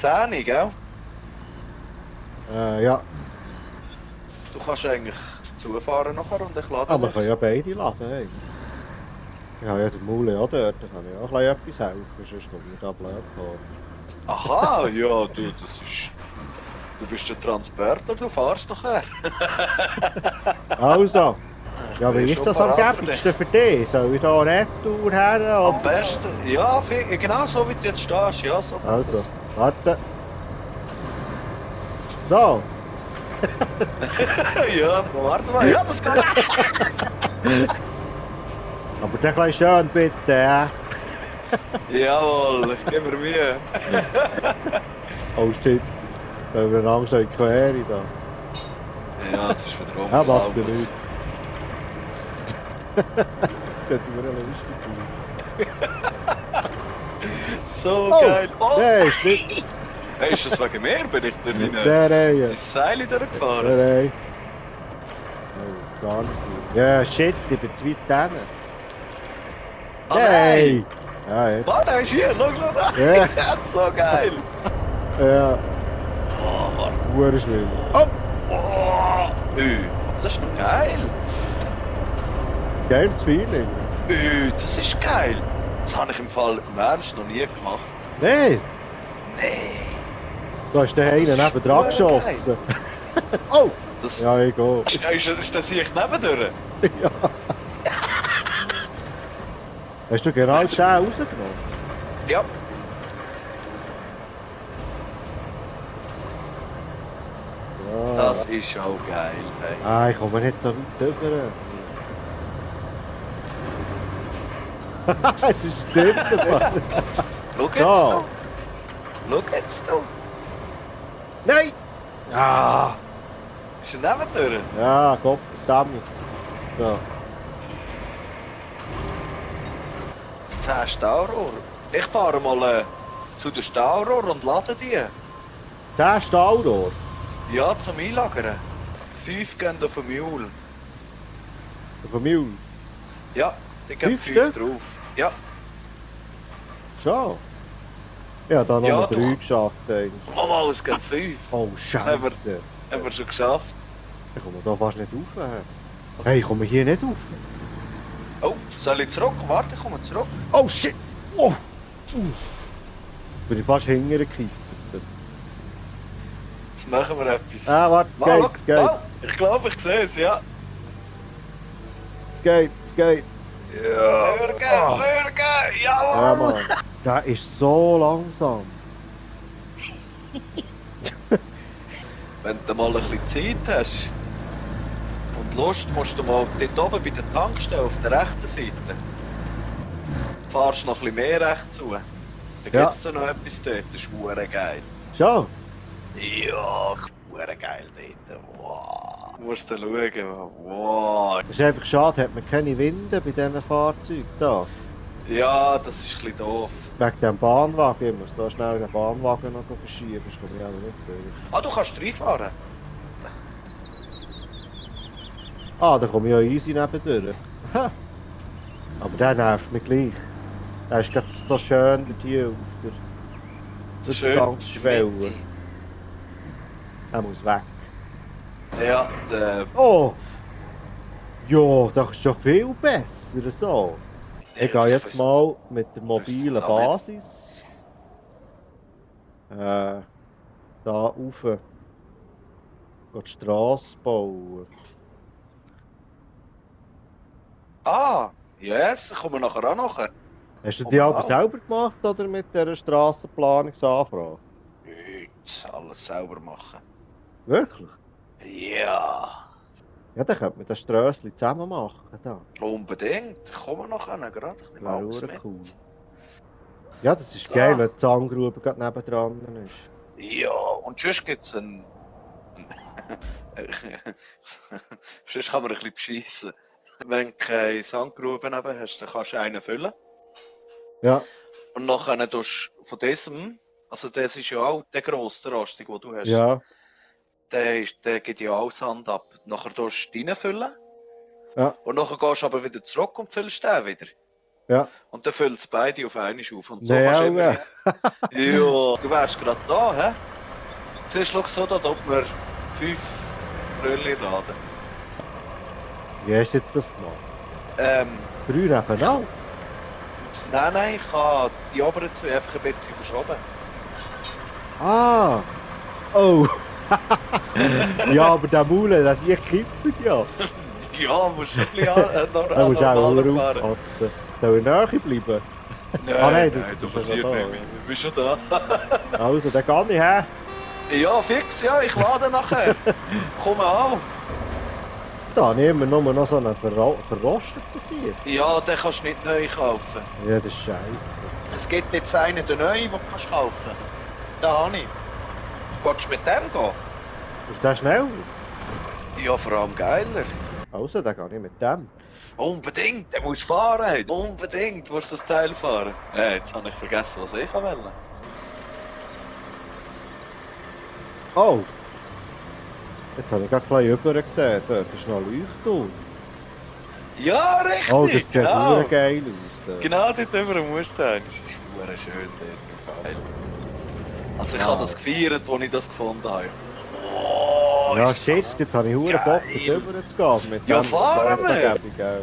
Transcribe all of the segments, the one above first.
10, gell? Ja. Du kannst eigentlich zufahren nachher und ich lade Aber man dich. kann ja beide laden. Hey. Ich habe ja den Mule auch dort, da kann ich auch ein bisschen etwas helfen, sonst kommt mir da blöd vor. Aha, ja, du, das ist... Du bist der Transporter, du fahrst doch her. Also, ja, bin wie ist schon das am parat für gäbigsten für dich? Soll ich da Retour her? Am Oder? besten, ja, genau so wie du jetzt stehst, ja, so. Also, warte. So. Ja, warte mal, ja, das geht auch. Aber der kleine schön bitte, ja. Jawohl, ich gebe mir Mühe. Oh shit. Wenn wir langsam in die Quere da. Ja, das ist wieder Ja, macht ja unglaublich. nichts. Das ist mir lustig. So Oh, geil. Oh, nein, ist nicht. hey, ist das wegen mir? Bin ich da rein? Nein, Ist das Seil durchgefahren? nein. Oh, gar nicht gut. Ja, shit, ich bin zu weit hinten. Ah, nein! Ja, jetzt. Warte, er ist hier, schau da! Ja. Ja, so geil! Ja, Oh, warte. hure schlimm. Oh, Oh, aber das ist noch geil! geiles Feeling. Das ist geil! Das habe ich im Fall im Ernst noch nie gemacht. Nein, Nee! da ist der Das eine ist neben dran hure geschossen. Oh, Das, ja, ich gehe. ist das hier nebendurch? Ja. Hast du genau 10 rausgenommen? Ja. Ja. Das ist auch geil, ey. Ah, ich komme nicht so weit rüber. Es ist stimmt, Mann. Schau jetzt Da. da! Schau jetzt da! Nein! Ah! Ist er nebendurch? Ja, Gott verdammt. So. 10 Staurohr. Ich fahre mal zu den Staurohr und lade die. 10 Stahlrohr. Ja, zum Einlagern. 5 gehen auf den Mule. Von mir. Ja, die gehen 5 5 Stück? drauf. Ja, Schon. Ja, da noch Ja, mal 3 doch. geschafft eigentlich. Mama, es gehen 5. Oh, Das Scheiße. haben wir schon geschafft. Ich komme da fast nicht rauf. Hey, ich komme hier nicht rauf. Oh, soll ich zurück? Warte, ich komme zurück. Oh, shit. Oh. Bin ich fast hingekippt. Jetzt machen wir etwas. Ah, warte, Mal, schau. geht, geht. Mal. Ich glaube, ich sehe es, ja. Es geht, es geht. Ja. Würgen, Ah. würgen, Ja, jawohl. Mann. Der ist so langsam. Wenn du mal ein bisschen Zeit hast und Lust, musst du mal dort oben bei der Tankstelle auf der rechten Seite. Fahrst noch ein bisschen mehr rechts zu. Da gibt Ja. es da noch etwas dort, das ist hure geil. Schon? Ja, hure geil dort. Wow. Du musst da schauen. Wow. Es ist einfach schade, hat man keine Winde bei diesen Fahrzeugen da. Ja, das ist ein bisschen doof. Wegen dem Bahnwagen, ich muss da schnell den Bahnwagen noch verschieben, das komme ich auch nicht durch. Ah, du kannst reinfahren. Ah, da komme ich ja easy nebendurch. Ha. Aber der nervt mich gleich. Der ist gerade so schön dort hier auf der... Das ist ganz Schwelle. Er muss weg. Ja, der... Oh! Ja, das ist schon viel besser so. Ich gehe jetzt mal mit der mobilen jetzt auch Basis da rauf, die Strasse bauen. Ah, yes, ich komme nachher auch noch. Hast du Oh, die aber wow. selber gemacht oder mit dieser Strassenplanungsanfrage? Nicht alles selber machen. Wirklich? Ja, Ja, dann könnte man das Strössli zusammen machen. Da. unbedingt. Ich komme nachher gerade. Ich nehme Wäre alles hure mit. cool. Ja, das ist Da. geil, wenn die Sandgrube gerade nebendran ist. Ja, und sonst gibt es einen... sonst kann man ein bisschen beschissen. Wenn du keine Sandgrube neben hast, dann kannst du einen füllen. Ja, Und nachher tust du von diesem, also das ist ja auch der grosse Rastung, den du hast, ja, der gibt ja auch Sand ab. Nachher tust du reinfüllen ja. und nachher gehst du aber wieder zurück und füllst den wieder. Ja. Und dann füllt es beide auf einmal auf. Und so Nee, kannst du auch, immer... Ja, du wärst gerade da, hä? Zuerst schau so, da tut man 5 Röhrchen laden. Wie hast du jetzt das gemacht? 3 nebeneinander? Nein, ich habe die oberen 2 einfach ein bisschen verschoben. Ah! Oh! Ja, aber der Maule, das ist kippt ja. Ja, musst du ein bisschen Da musst du auch normaler nur fahren. aufpassen. Soll ich näher bleiben? Nein, nein, du bist ja passiert da. nicht mehr. Du bist schon da. Also, dann kann ich, hä? Ja, fix, ja, ich lade nachher. Komm an. Da habe ich immer nur noch so einen verrosteten hier. Ja, den kannst du nicht neu kaufen. Ja, das ist scheiße. Es gibt jetzt einen, den neuen, den du kannst kaufen. Den habe ich. Willst du mit dem gehen? Ist der schneller? Ja, vor allem geiler. Also, dann kann ich mit dem. Unbedingt, der muss fahren. Unbedingt musst du das Teil fahren. Jetzt habe ich vergessen, was ich wollte. Oh! Jetzt habe ich gerade gleich rüber gesehen. Dort ist noch ein Leuchtturm. Ja, richtig. Oh, das sieht genau. sehr geil aus. Dort. Genau dort über dem Mustang. Das ist verdammt schön dort. Geil. Also ich Ja. habe das gefeiert, als ich das gefunden habe. Oh, Ja, ist shit, das jetzt habe ich hure Bock, geil. dort rüber zu gehen. Mit Ja, dem fahren wir. Motorgebung, gell.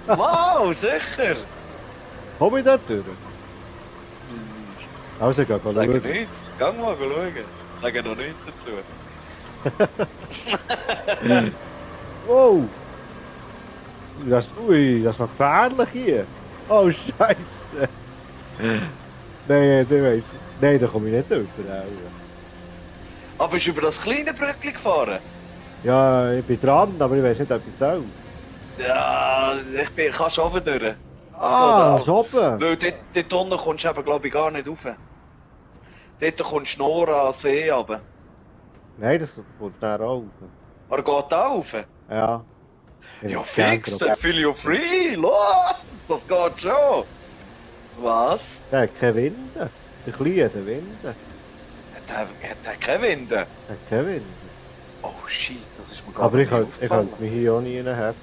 Wow, sicher. Komm ich dort durch? Also, geh Sag schauen. nichts. Geh mal schauen. Sag noch nichts dazu. Wow! Ui, das ist noch gefährlich hier. Oh, Scheiße. Nein, jetzt ich weiss. Nein, da komme ich nicht drüber. Aber bist du über das kleine Brückli gefahren? Ja, ich bin dran, aber ich weiß nicht, ob ich soll. Ja, ich kann schon oben durch. Ah, geht so oben. Weil dort unten kommst du eben, glaube ich, gar nicht rauf. Dort kommst du nur an den See runter. Nein, das kommt näher rauf. Aber geht da rauf? Ja. Ich Ja, würd gern fix, drauf. dort feel you free. Los, das geht schon. Was? Der hat keine Winde. Der Kleine, der Winde. Hat er keine Winde? Der hat keine Winde. Oh shit, das ist mir gar Aber nicht ich könnte aufgefallen. mich hier auch nie haben.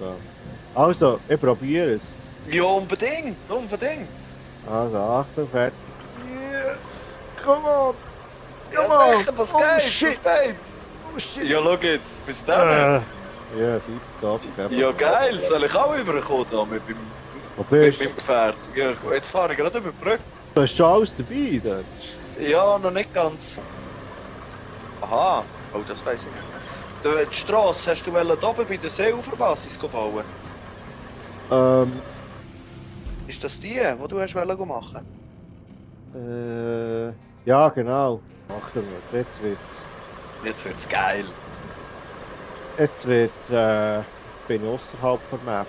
Also, ich probiere es. Ja, unbedingt, unbedingt. Also, Achtung, fertig. Yeah. Come on! Ja, sicher, das Oh, geht, shit. das geht. Oh shit! Ja, schau jetzt, bist du da? Ja, tipptopp. Ja, geil, soll ich auch rüberkommen da mit meinem, Wo mit bist du? meinem Gefährt? Ja, jetzt fahre ich gerade über die Brücke. Da ist schon alles dabei. Dort. Ja, noch nicht ganz. Aha, oh, das weiss ich nicht. Die Strasse, hast du da oben bei der Seeuferbasis bauen? Ist das die du hast machen? Ja, genau. Achtung, jetzt wird's. Jetzt wird's geil. Jetzt bin ich außerhalb der Map.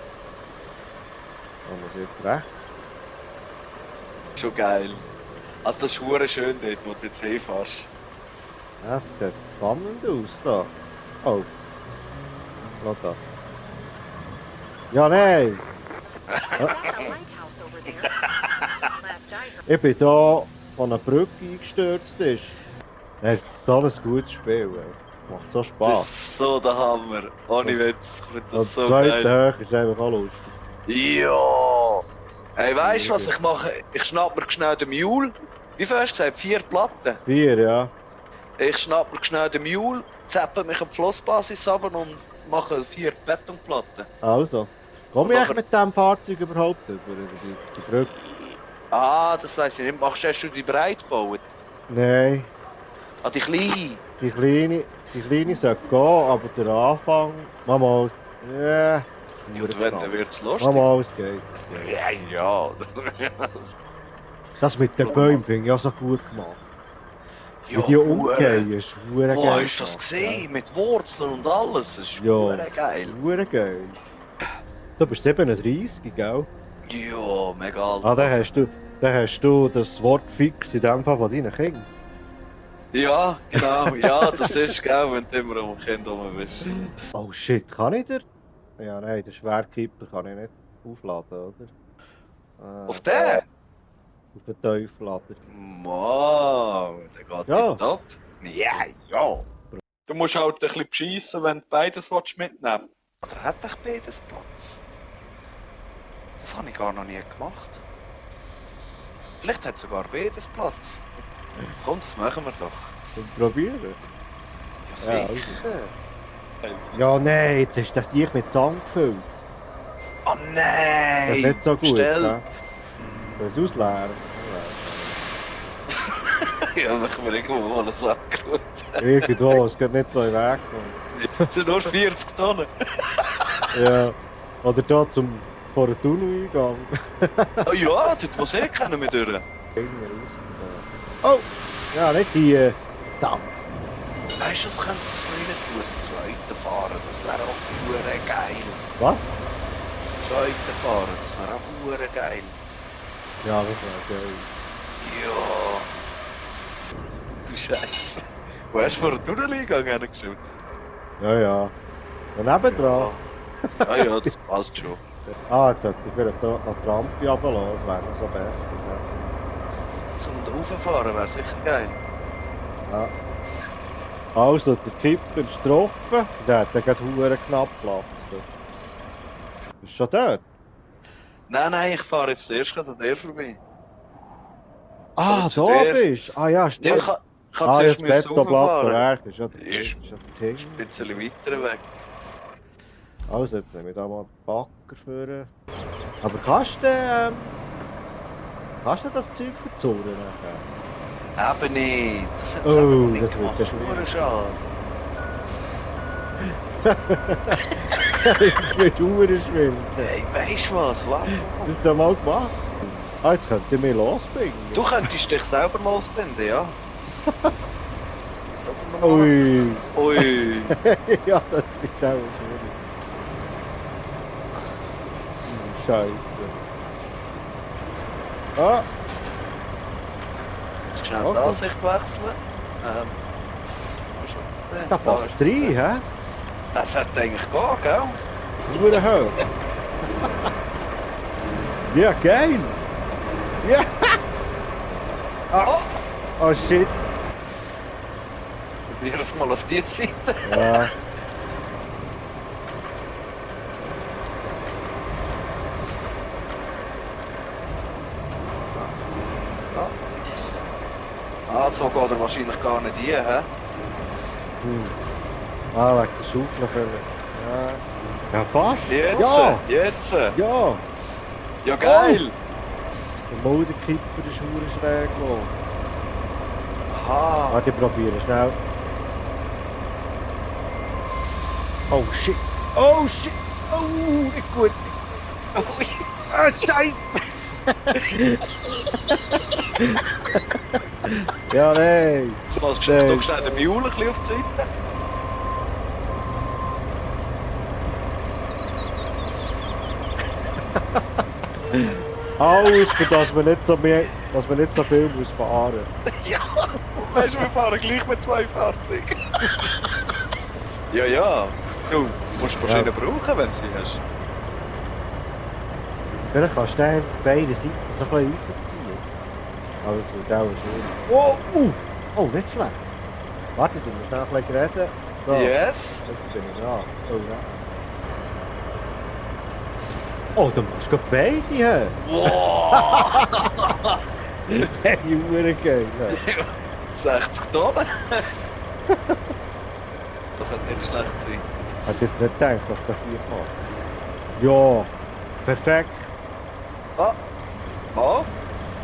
Und das wird recht. Schon geil. Also das ist verdammt schön dort, wo du jetzt hinfährst. Ja, das sieht spannend aus da. Oh. Schau da. Ja, nein! Ich bin da von einer Brücke eingestürzt ist. Das ist so ein gutes Spiel, ey. Macht so Das Spaß. ist so der Hammer. Ohne Witz, ich finde Und das so zweite geil. Höhe ist einfach auch lustig. Ja! Hey, weißt du, was ich mache? Ich schnapp mir schnell den Mule. Wie viel hast du gesagt? 4 Platten? 4, ja. Ich schnapp mir schnell den Mule, zappe mich auf die Flossbasis runter und mache 4 Betonplatten. Also. Komme ich Und echt mit diesem Fahrzeug überhaupt über die Brücke? Ah, das weiss ich nicht. Hast du die breit gebaut? Nein. Ah, die kleine? Die kleine sollte gehen, aber der Anfang... Mama, ja... Ja, und wenn, dann wird's lustig. Mama, es geht. Ja, ja. Das mit den Bäumen finde ich auch so gut gemacht. Ja, Wie die hure. umgehen, ist hure geil. Boah, hast du das gemacht, gesehen? Mit Wurzeln und alles. Das ist Ja. hure geil. Hure geil. Du bist 37, gell? Ja, mega alt. Ah, dann hast du das Wort fix in dem Fall von deinen Kindern. Ja, genau. Ja, das ist geil, wenn du immer um ein Kind rum bist. Oh shit, kann ich dir? Ja, nein, den Schwerkeeper kann ich nicht aufladen, oder? Auf den? Auf den Teufelader. Mann, der geht Ja. tipptopp. Ja, ja. Du musst halt ein bisschen beschissen, wenn du beides mitnehmen willst. Oder hat echt beides Platz? Das habe ich gar noch nie gemacht. Vielleicht hat sogar beides Platz. Komm, das machen wir doch. Und probieren. Ja, Ja, sicher. Ja, nein, jetzt ist das ich mit Zahn gefüllt. Oh nein! Das ist nicht so gut, Bestellt. ne? Das ist ausleeren. Ja, machen wir irgendwo mal einen Sack gut. Irgendwo, es geht nicht so in den Weg. Es sind nur 40 Tonnen. Ja. Oder da zum vor den Tunneleingang. Oh ja, dort muss eh keiner mehr durch. Oh! Ja, nicht die. Da. Weißt du, das könnte so rein tun, das zweite Fahren, das wäre auch hure geil. Was? Das zweite Fahren, das wäre auch hure geil. Ja, das wäre geil. Ja. Du Scheiße. Wo hast du vor der Tunneleingang hergeschaut? Ja, ja. Und nebendran. Ja, ja, das passt schon. Ah, jetzt sollte ich vielleicht hier noch die Rampe runterlassen, das wäre noch so besser. Zum Rauffahren wäre sicher geil. Ja. Also, der Kipper ist getroffen, der hat dann gerade verdammt knapp Platz. Ist schon dort? Nein, ich fahre jetzt erst gerade an der vorbei. Ah, Aber zu da der- bist du! Ah ja, Ja, stimmt. ich kann Ah, ja, zuerst das Betonblatt rauffahren. Werk ist ja Ist- der Ist Ting. ein bisschen weiter weg. Also, jetzt nehme ich da mal den Backer für. Aber kannst du das Zeug verzogen nachher? Eben nicht. Das hat Oh, es aber noch nicht das wird gemacht. ja schwierig. Hure schade. Das wird verdammt schwimmen. Hey, weisst du was? Warte. Das ist ja mal gemacht. Ah, jetzt könnt ihr mich losbringen. Du könntest dich selber losbinden, ja? Selber noch machen. Ui. Ui. Ja, das wird auch schwierig. Scheiße. Ah, Jetzt schnell die Okay. Ansicht wechseln. Hast du es gesehen? da passt hast du es rein, gesehen. hä? Das sollte eigentlich gehen, gell? Nur hoch. Ja, geil. Ja. Ah. Oh shit. Probier es mal auf die Seite. Ja. Ah, so geht er wahrscheinlich gar nicht hin, hä? Ah, wegen der Schaufel. Ja. Ja, fast. Jetzt! Ja. Jetzt! Ja. Ja, geil! Der Muldenkipper ist verdammt schräg geworden. Aha! Warte, ich probiere schnell. Oh shit. Oh shit. Oh, nicht gut. Ui. Ah, Scheiße. Ja, nein. Jetzt mal Nein. schnell den Mule ein bisschen auf die Seite. Alles, für das man nicht so, mehr, dass man nicht so viel muss fahren Ja! Weißt du, wir fahren gleich mit zwei Fahrzeugen. Ja, ja. Du musst die Maschine brauchen, wenn du sie hast. Vielleicht kannst du dann beide Seiten so ein bisschen aufziehen. Aber das wird auch schön. Oh, oh, nicht schlecht. Warte, du musst noch ein bisschen reden. So, Yes! jetzt bin ich da. Oh, ja. Oh, du musst gerade beide haben. Wow! Hey, Junge, geil. 60 Tonnen! Das könnte nicht schlecht sein. Ich hätte jetzt nicht gedacht, dass das hier macht. Ja, perfekt. Ah! Ah!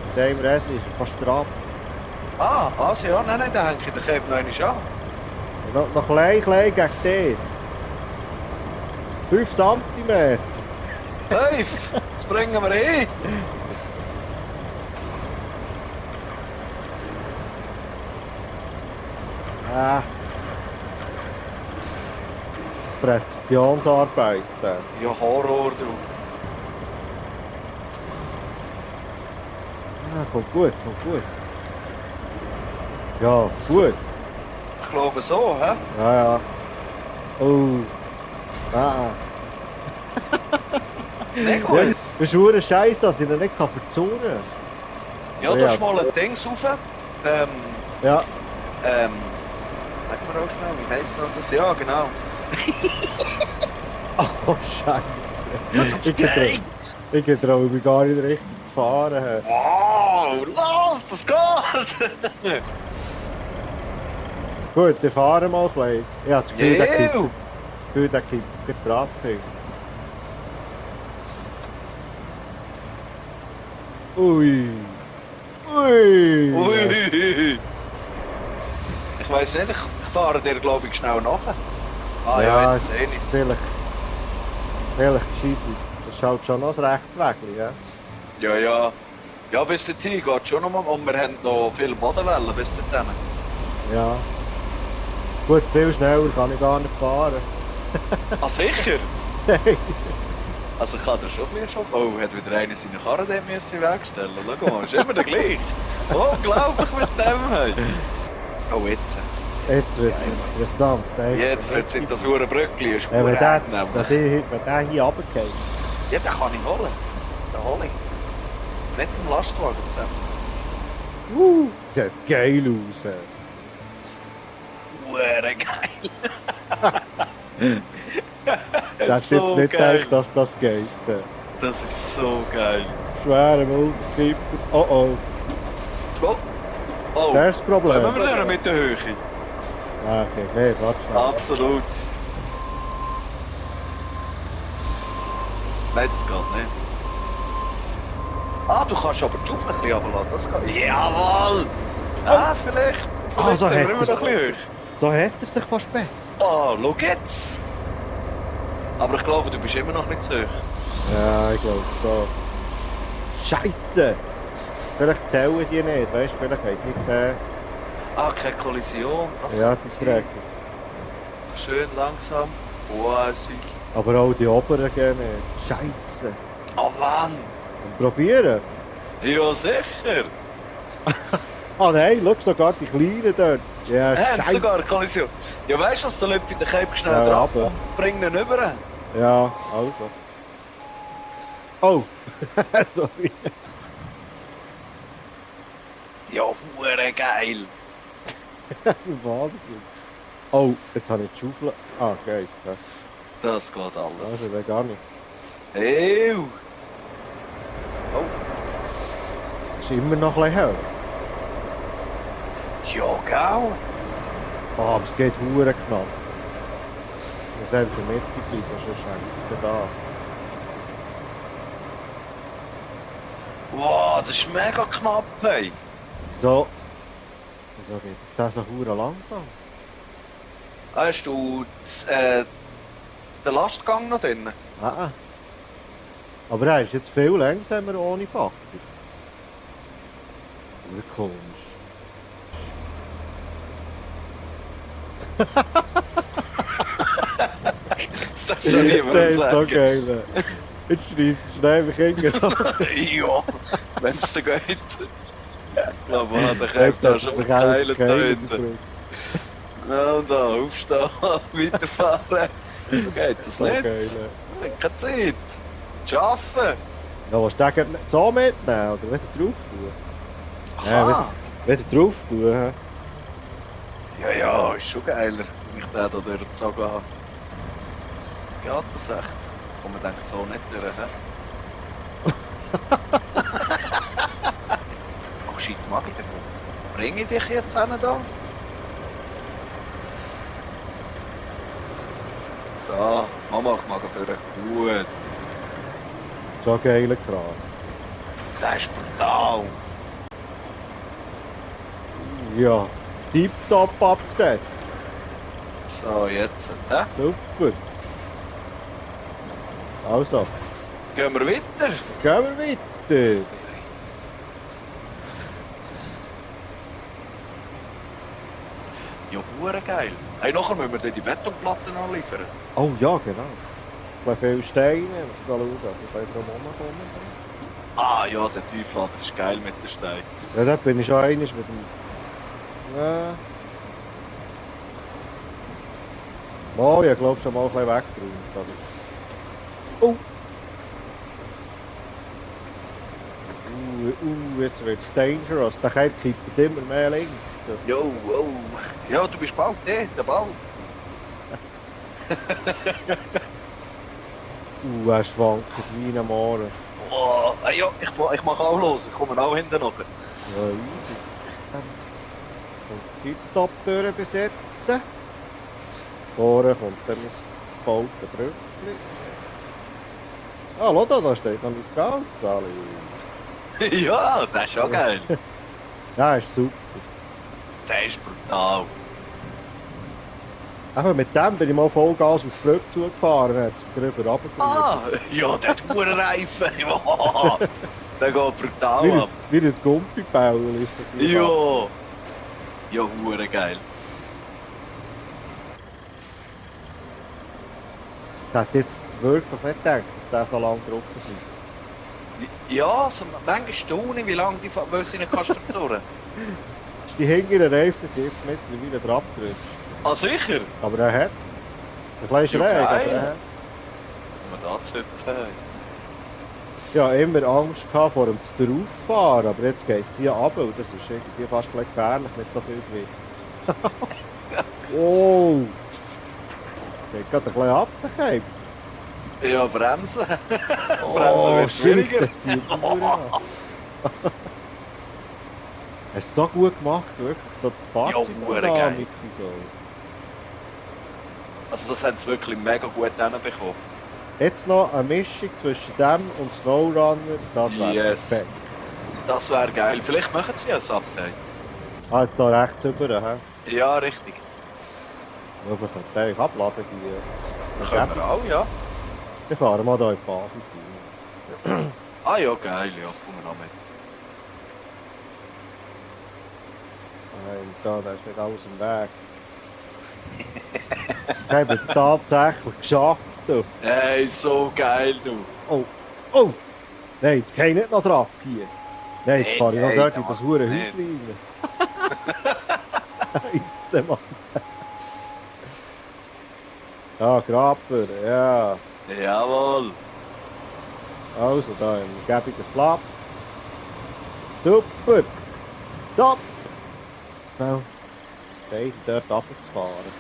Mit dem Rädchen ist er fast dran. Also ja, nein, dann hänge ich den Käbe noch einmal an. Noch klein gegen den. 5 cm. 5! Das bringen wir hin! Ah. Präzisionsarbeit. Ja, Horror, du. Ah, kommt gut, kommt gut. Ja, gut. Ich glaube so, hä? Ja, ja. Oh. Ah. Nicht Ja, gut. das ist nur Scheiße, dass ich ihn nicht verzonen kann. Ja, da ist mal ein Ding rauf. Ja. Sag mal auch schnell, wie heisst das? Ja, genau. Oh, Scheiße. Ja, das Ich bin geht! Ich traue mich gar nicht richtig zu fahren. Wow, los, das geht! Gut, dann fahren wir mal ein bisschen. Ich habe das Gefühl, Jeu. der kippt gebracht. Ui. Ui. Ui. Ich weiss nicht, ich fahre dir glaube ich schnell nachher. Ah ja, jetzt sehe ich es. Vielleicht gescheitert. Das ist halt schon noch ein Rechtsweg, ja? Ja, ja. Ja, bis dorthin geht schon noch mal. Und wir haben noch viele Bodenwellen bis dorthin. Ja. Gut, viel schneller kann ich gar nicht fahren. Ah, sicher? Nein. Also ich kann dir schon ein bisschen schon... Oh, hat wieder einer seine Karre dort müssen wegstellen. Schau mal, ist immer der gleiche. Unglaublich mit dem, hey. Oh, jetzt. Jetzt wird es interessant. Jetzt wird es in das Uhrenbrückli. Ist Wenn der nämlich. hier runtergeht. Ja, den kann ich holen. Den hole ich. Mit dem Lastwagen zusammen. Sieht geil aus. Uhren geil. Das so ist nicht geil. gedacht, dass das geht. Das ist so geil. Schwerer Multiskipper. Oh oh. Oh. Oh. Das ist das Problem. Kommen wir mit der Höhe? Ah, okay, nee, warte schnell. Absolut. Nein, das geht nicht. Ah, du kannst aber die Schaufel ein bisschen runterlassen. Das geht. Jawohl! Ah, vielleicht. Vielleicht so sind wir hat immer es- noch ein bisschen hoch. So hätte es sich fast besser. Oh, schau jetzt! Aber ich glaube, du bist immer noch nicht zu hoch. Ja, ich glaube so. Scheiße! Vielleicht zählen die nicht, weißt du? Vielleicht hat nicht der. Ah, keine Kollision. Das Ja, kann die sein. Träger. Schön langsam. Vorsicht. Aber auch die oberen gehen nicht. Scheiße! Oh Mann! Und probieren? Ja, sicher! Ah nein, schau sogar die Kleinen dort. Ja, Haben scheiße! sogar eine Kollision. Ja, weißt du, dass der Löpfi den Cape schnell Ja, drauf aber. und bringt ihn rüber? Ja, also. Oh! Sorry. Ja, hure geil! Wahnsinn. Oh, jetzt habe ich die Schaufel. Ah, okay. Ja. Das geht alles. Also, der gar nicht. Ew! Oh, Ist immer noch ein bisschen hell. ja, gell? Oh, aber es geht hure knapp. Wir sind in der Mitte bleiben, sonst hängt er da. Wow, das ist mega knapp, hey! So. Wieso geht das so hure langsam? Hast du den Lastgang noch drin? Ah. Aber er ist jetzt viel langsamer ohne Faktor. Hure komisch. Das darfst du schon niemandem Der ist so sagen. geil. Jetzt schreist du schnell mich Ja, wenn es dir geht. Ich glaube, man hat den Cape da schon verkeilt da hinten. Ja, und da, aufstehen, weiterfahren. So geht das So nicht. geil. Keine Zeit. Arbeiten. Ja, willst du den so mitnehmen oder wieder drauf tun? Ja, Aha. wieder drauf tun, hä? Ja, ja, ist schon geiler, wenn ich den da durchgezogen habe. Geht das echt? Kann man denken, so nicht durch, hä? Ach shit, mag ich den Fuchs? Bringe ich dich jetzt hin da? So, Mama, ich mag ihn für gut. So geiler Kran. Der ist brutal. Ja, tipptopp abgesetzt. So, jetzt, hä? Super. Also, Gehen wir weiter? gehen wir weiter. Ja, hure geil. Hey, nachher müssen wir dann die Betonplatten anliefern. Oh ja, genau. Bei vielen Steinen. Muss schauen, ob ich drum rumkommen. Ah ja, der Tieflader ist geil mit den Steinen. Ja, da bin ich schon einig mit dem. Ja. Oh, ich glaube schon mal ein bisschen weggeräumt. Aber... Oh! Jetzt wird es dangerous. Der Keib kippt immer mehr links. Jo, oh. Ja, du bist bald, der Ball. Er schwankt wie am Morgen. Oh, ja, ich mache auch los, ich komme auch hinten noch. Ja, easy. Und die Top-Türen besetzen. Vorne kommt dann ein gebaute Brückli. Ah, schau da steht noch ein Scout. Ja, das ist schon geil. Ja, ist super. Der ist brutal. Aber mit dem bin ich mal Vollgas auf die Brücke zugefahren, hat es drüber runtergefahren. Ah, ja, der hat einen Reifen. Ja, der geht brutal ab. Wie ein Gumpibaul ist das. Ja. Ja, hure geil. Ich hätte jetzt wirklich nicht gedacht, dass der so lange drauf ist. Ja, so, manchmal staune ich, wie lange die Böse nicht kannst verzurren. Die hinteren Reifen sind jetzt mittlerweile drauf gerutscht. Ah, sicher? Aber er hat. Ein kleines Ja, schräg, aber geil. er hat. Man da zu hüpfen. Ich hatte immer Angst gehabt, vor dem drauffahren, aber jetzt geht es hier runter und das ist irgendwie fast gleich gefährlich mit so viel Gewicht. Oh! Geht gerade ein bisschen abgekippt. Ja, bremsen. Oh, Bremsen wird shit, schwieriger. der zieht die Uhr an. Hast du so gut gemacht, wirklich. So die hure geil. Fahrzeuge so. Also das haben sie wirklich mega gut hinbekommen. Jetzt noch eine Mischung zwischen dem und Snowrunner, das wäre Yes. perfekt. Das wäre geil. Vielleicht machen sie ja ein Update. Ah, jetzt da rechts rüber, hä? Ja, richtig. Ja, wir können eigentlich abladen hier. Können wir auch, ja. Wir fahren mal hier in die Basis rein. Ah ja, geil, ja. Kommen wir noch mit. Und da ist nicht alles im Weg. Ich habe es tatsächlich geschafft. Du. Hey, so geil, du. Oh, oh! Nein, jetzt gehe ich nicht noch drauf hier. Nein, jetzt Hey, fahre ich noch hey, dort da in das macht's hure nicht. Haus rein. Scheisse, Mann. Ja, Grabber, ja. Jawohl. Also, da gebe ich den Platz. Super! Top! Nou, beide dort runterzufahren.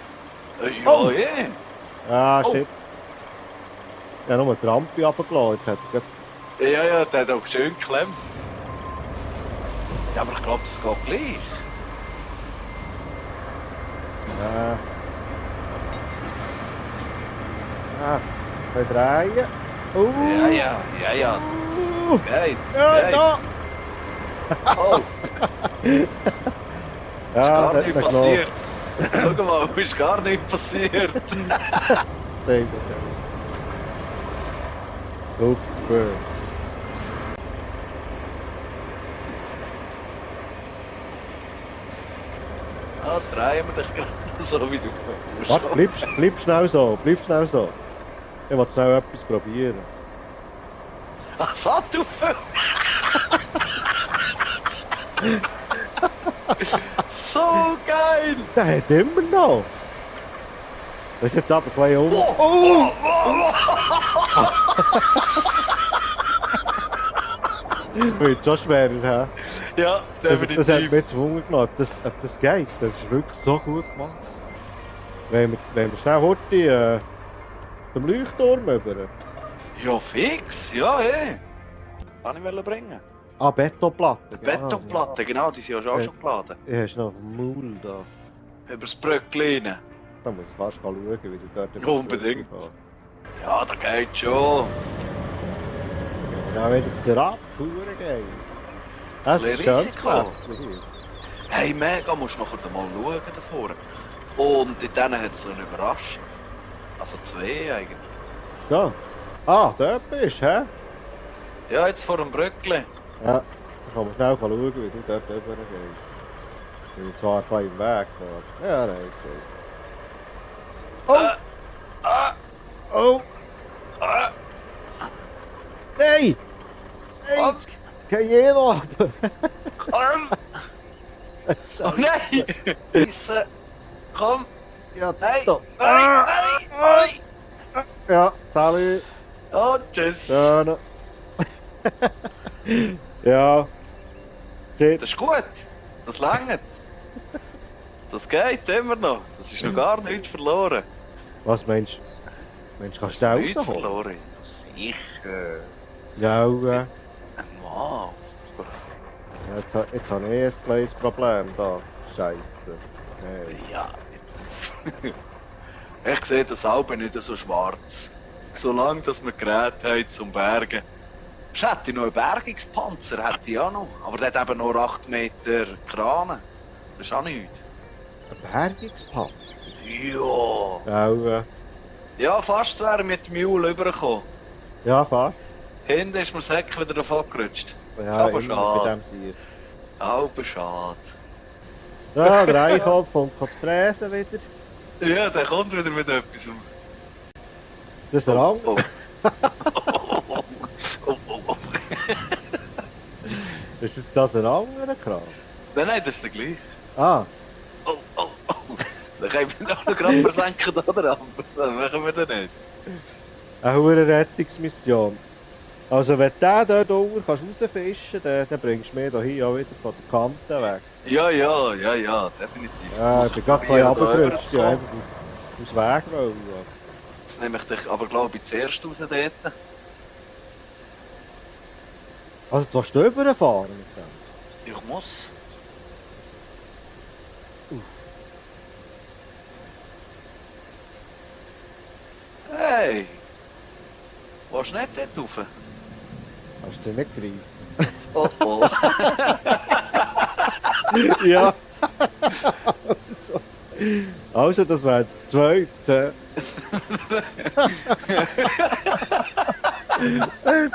Ja, Oh. ja. Ah, Oh. shit. Ja, nur eine Trampe runtergelassen. Jetzt hat er gerade- Ja, ja, der hat auch schön geklemmt. Ja, aber ich glaube, das geht gleich. Wir drehen. Ja, das geht. Ja, Das geht. da! Oh, Ja, ist gar das nicht hat man passiert. Schau mal, ist gar nicht passiert. Sehr gut. Super. Ah, drehen wir dich gerade so wie du Warte, bleib schnell so, bleib schnell so. Ich will schnell etwas probieren. Ah, Sattelfell! So geil! Der hat immer noch. Das ist jetzt aber gleich um. Oh! Wird schon schwerer, hä? Ja, Das hat mich definitiv. jetzt Wunder gemacht. Das geht. Das ist wirklich so gut gemacht. Wenn wir schnell heute zum Leuchtturm über. Ja, fix, ja, eh. Kann ich wollen bringen. Ah, Betonplatte. Betonplatten, genau, die sind ja schon geladen. Ich hast noch auf dem Maul da. Über das Bröckchen rein. Da muss ich fast schauen, wie du dort über die Unbedingt. Brücke gehst. Ja, da geht schon. Ja, wieder der Ab, pure geil. Das ist ein schönes Risiko. Plätzchen hier. Hey, mega, musst du nachher mal schauen davor. Und in denen hat es so eine Überraschung. Also zwei eigentlich. So. Ah, dort bist du, hä? Ja, jetzt vor dem Bröckchen. Ja. Dann kann man schnell schauen, wie du dort rüber gehst. Ich bin zwar ein bisschen im Weg, aber... Ja, nein, ist gut. Oh! Oh! Ah, Nein! Nein! Oh. Jetzt kann jeder! komm! Oh nein! Scheiße! Komm! Ja, Nein! so. Nein! Nein! Nein! Ja, salut! Oh, tschüss! Schön. Ja. Shit. Das ist gut! Das langt! Das geht immer noch! Das ist noch gar nichts verloren! Was meinst du? Kannst du den Nichts rausholen? verloren! Sicher! Ja, Wow. jetzt habe ich ein kleines Problem da. Scheiße. Hey. Ja. Ich sehe das Alpen nicht so schwarz. Solange dass wir Geräte haben zum Bergen. Ich hätte noch einen Bergungspanzer, hätte ich auch noch. Aber der hat eben nur 8 Meter Kranen. Das ist auch nichts. Ein Bergungspanzer? Ja. Ja, fast wäre er mit dem Mule rübergekommen. Ja, fast. Hinten ist mir das Heck wieder davon gerutscht. Ja, Aber immer schade. bei dem Sieg. Aber schade. Ja, der Eichholz kommt zu fräsen wieder. Ja, der kommt wieder mit etwas. Das ist der andere. Oh. Oh. Ist jetzt das ein anderer Kram? Nein, das ist der gleiche. Ah, Oh. Dann können wir doch noch gerade versenken da dran. Das machen wir dann nicht. eine hohe Rettungsmission. Also wenn du den dort unten rausfischen kannst, dann bringst du mich hier auch wieder von der Kante weg. Ja, definitiv. Ja, ich bin gerade ein bisschen runtergerutscht, ja, einfach aus dem Weg wollen. Jetzt nehme ich dich aber glaube ich zuerst raus dort. Also du willst du rüberfahren mit dem? Ich muss. Hey! Willst du nicht dort rauf? Hast du den nicht greifen? Oh. Ja. Also das wäre der zweite.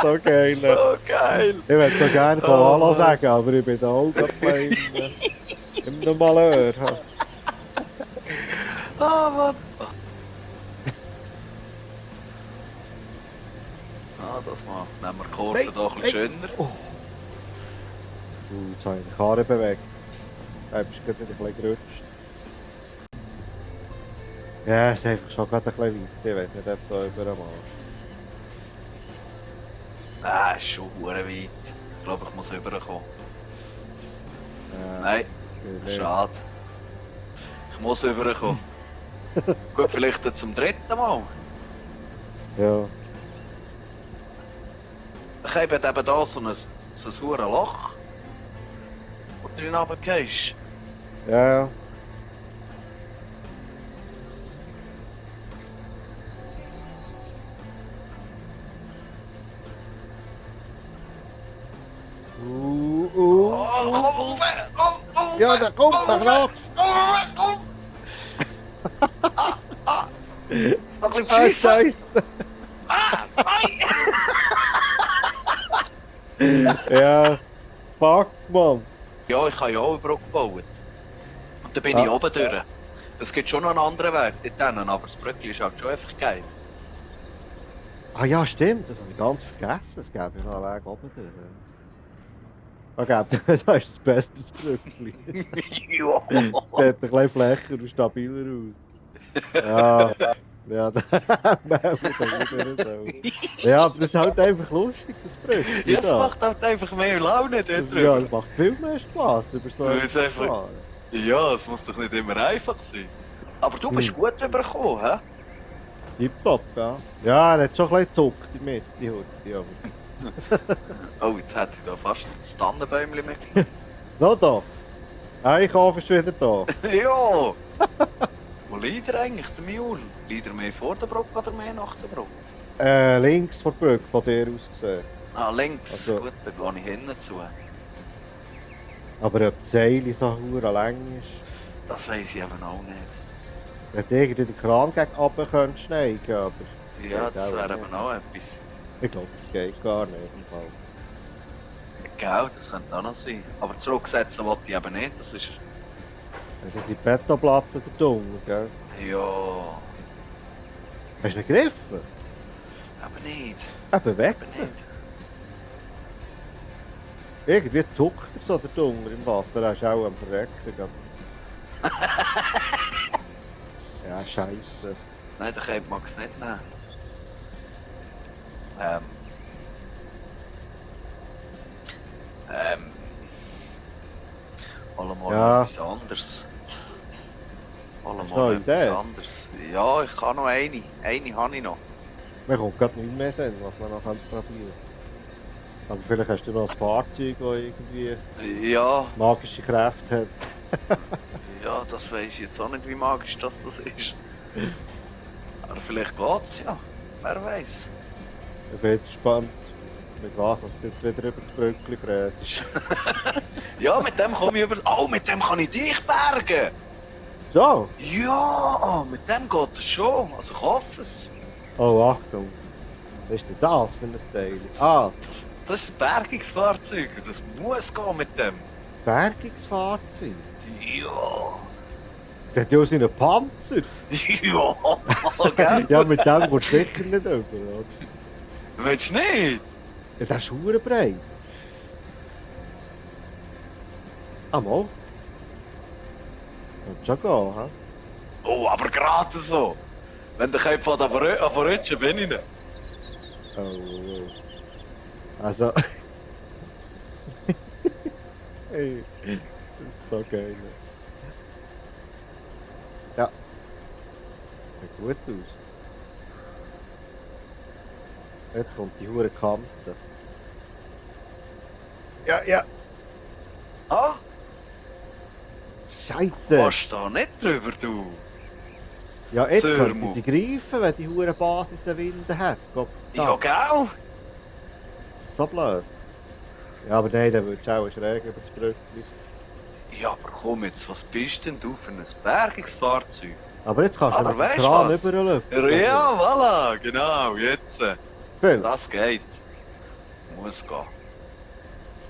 So geil. So geil! Ich würde so gerne Koala sagen, aber ich bin da auch gerade im Malheur. Ah, Mann! Ah, das mal. Nehmen wir die Kurve doch ein bisschen schöner. Oh. Jetzt habe ich die Karre bewegt. Da bist du gerade wieder ein bisschen gerutscht. Ja, es ist einfach schon gerade ein bisschen weit. Ich weiß nicht, ob du da über am Arsch. Nein, ist schon verdammt weit. Ich glaube, ich muss rüberkommen. Nein, schade. Ich muss rüberkommen. Gut, vielleicht dann zum dritten Mal. Ja. Ich habe eben da so ein verdammtes Loch, wo du drin runtergehst. Ja. Oh, komm rauf! Komm! Ja, da kommt komm der rauf! Klatsch! Komm! Noch ein bisschen beschissen! Scheiße! Nein! Ja. Fuck, Mann. Ja, ich habe ja auch eine Brücke gebaut. Und dann bin ich oben durch. Es gibt schon noch einen anderen Weg dort hin, aber das Brückli ist halt schon einfach geil. Ah ja, stimmt, das habe ich ganz vergessen. Es gäbe ja noch einen Weg oben durch. Da ist das beste Brückli. Ja! Der hat ein bisschen flächer und stabiler aus. Ja. Ja, ja, aber das ist halt einfach lustig, das Brückli. Ja, es macht halt einfach mehr Laune dort Ja, drüber. es macht viel mehr Spaß, über so Weil es etwas zu einfach- fahren. Ja, es muss doch nicht immer einfach sein. Aber du bist gut übergekommen, hä? Tipptopp, ja. Ja, er hat schon ein bisschen gezuckt in der Mitte heute, ja. Oh, jetzt hätte ich da fast noch das Tannenbäumchen mitgenommen. No da. Einkaufen ist wieder da. Ja! Wo liegt er eigentlich, der Mule? Liegt er mehr vor der Brücke oder mehr nach der Brücke? Links vor der Brücke, von dir aus gesehen. Ah, links. Also- Gut, dann gehe ich hinten zu. Aber ob die Seile so hure lang ist. Das weiss ich eben auch nicht. Wenn du irgendwie den Kran gegen runter könntest steigen, aber... Ja, geht das auch wäre nicht. eben auch etwas. Ich glaube, das geht gar nicht im Fall. Genau, das könnte auch noch sein. Aber zurücksetzen wollte ich eben nicht, das ist... Das sind die Betonplatten da drunter, gell? Ja... Hast du ihn gegriffen? Eben nicht. Eben weg. Eben nicht. Irgendwie zuckt er so da drunter im Wasser, er ist auch am Verrecken. gell? Ja, scheisse. Nein, der Cape mag es nicht nehmen. Allemal Ja. etwas anderes. Hast du noch Allemal eine etwas Idee? anderes. Ja, ich habe noch eine. Eine habe ich noch. Mir kommt gerade nicht mehr Sinn, was man noch probieren Aber vielleicht hast du noch ein Fahrzeug, das irgendwie Ja, magische Kräfte hat. ja, das weiß ich jetzt auch nicht, wie magisch das ist. Aber vielleicht geht's ja. Wer weiß. Ich bin jetzt gespannt, mit was du jetzt wieder über die Brücke fräst. Ja, mit dem komme ich über. Oh, mit dem kann ich dich bergen! So! Ja, mit dem geht es schon. Also ich hoffe es. Oh, Achtung! Was ist denn das für ein Teil? Ah, Das ist ein Bergungsfahrzeug. Das muss gehen mit dem. Bergungsfahrzeug? Ja. Das hat ja auch seinen Panzer! Ja, gell? Ja, mit dem kommst du sicher nicht über, oder? Willst du nicht? Ja, das ist verdammt breit. Ah, mal. Kann schon gehen, hä? Oh, aber gerade so. Wenn der Kopf anfängt bin ich nicht. Oh, oh, oh. Also... Hey, das ist so geil. Ja. Sieht gut aus. Jetzt kommt die hure Kante. Ja, ja. Ah, Scheiße. willst du da nicht drüber, du? Ja, jetzt Sörmo. könnte sie greifen, wenn die hure Basis eine Winde hat. Gott, Ja, gell? so blöd. Ja, aber nein, dann würdest du auch schräg über das Brückli. Ja, aber komm jetzt, was bist denn du für ein Bergungsfahrzeug? Aber jetzt kannst du Aber mit dem weißt du Kran was? überlaufen. Ja, voilà, genau, jetzt. Phil. Das geht. Muss gehen.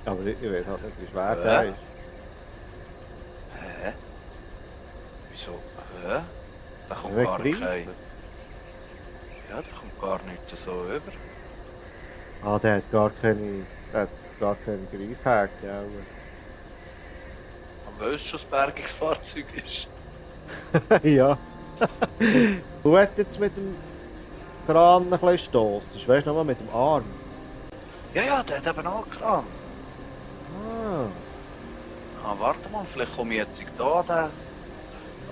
Aber ich weiß halt nicht, wie schwer Ja. der ist. Hä? Wieso? Hä? Da kommt Ja, gar nicht greifen. Ja, da kommt gar nicht so über. Ah, der hat gar keine Greifhäke, ja. Aber weil es schon ein Bergungsfahrzeug ist. Ja. Du hättest jetzt mit dem Kran ein bisschen stossen. Weißt du, nochmal mit dem Arm. Ja, ja, der hat eben auch einen Kran. Ah. Ah, warte mal, vielleicht komme ich jetzt da,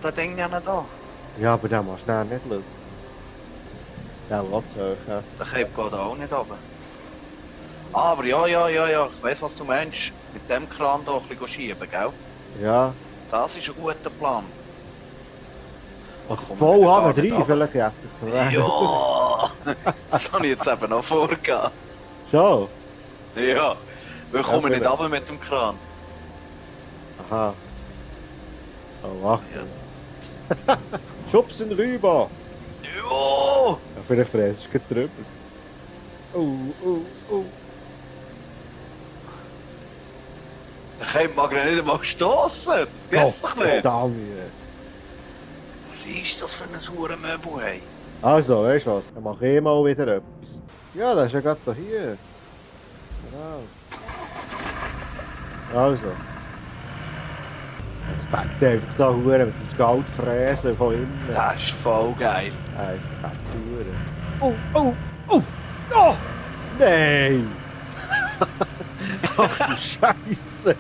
der Ding ja nicht da. Ja, aber den machst du dann nicht schauen. Der will zu hoch, ja. Der Cape geht auch nicht runter. Aber ja, ich weiss, was du meinst. Mit dem Kran hier ein bisschen schieben, gell? Ja. Das ist ein guter Plan. Oder Komm, voll wir haben gehen nicht rein, vielleicht hätte ich es. Ja, das habe ich jetzt eben noch vorgegeben. So. Ja, wir kommen nicht vielleicht. runter mit dem Kran. Aha. Oh, Achtung. Schubs ihn rüber. Ja! Ja, vielleicht fräst du drüber. Oh. Der Cape mag ja nicht einmal stossen. Das geht's doch nicht. Verdammt. Was ist das für ein Hurenmöbel, hey? Also, weißt du was? Dann mach ich mal wieder etwas. Ja, das ist ja gerade hier. Genau. Also. Es fängt einfach so hure mit dem Scout-Fräsen von innen. Das ist voll geil. Es fängt hure. Oh! Nein! Ach du Scheiße!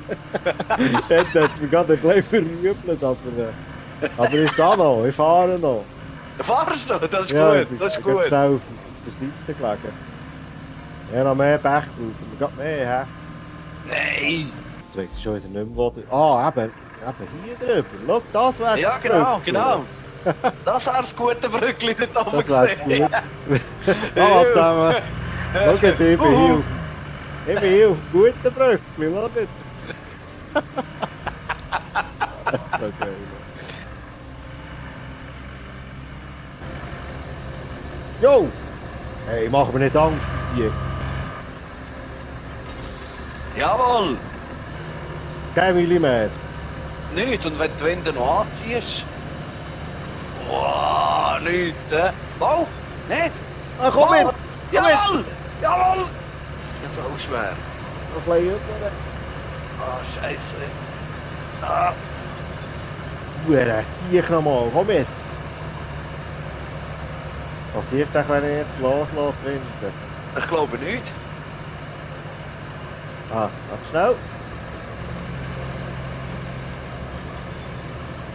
Jetzt hat es mich gerade ein bisschen verrübelt, aber ist da noch, ich fahre noch. Fahrst du? Das ist Ja, gut, das ist ich bin gut. schnell auf der Seite gelegen. Ja, noch mehr Pech brauchen wir, gerade mehr, hä? Nein! Jetzt weiss ich schon wieder nicht mehr, wo der... Ah, eben hier drüber. Schau, das wär's. Ja, genau. Das wäre das gute Brückli dort oben Das wär's gesehen. gut. Hallo zusammen. Schau, ich bin hier auf... Ich bin hier auf dem guten Brückli, schau nicht. So geil. Jo! Hey, mach mir nicht Angst, die. Jawohl! 10 mm. Nicht, und wenn du die Wände noch anziehst. Wow, nichts, hä? Oh, nicht? Ah, komm mit! Jawohl! Jawohl! Das ist auch schwer. Noch ein bisschen rüber. Ah, Scheiße. Ah, Hure, sieh nochmal, komm mit! Passiert doch, wenn ich jetzt loslasse, Winter? ich glaube nicht. Ah, mach schnell!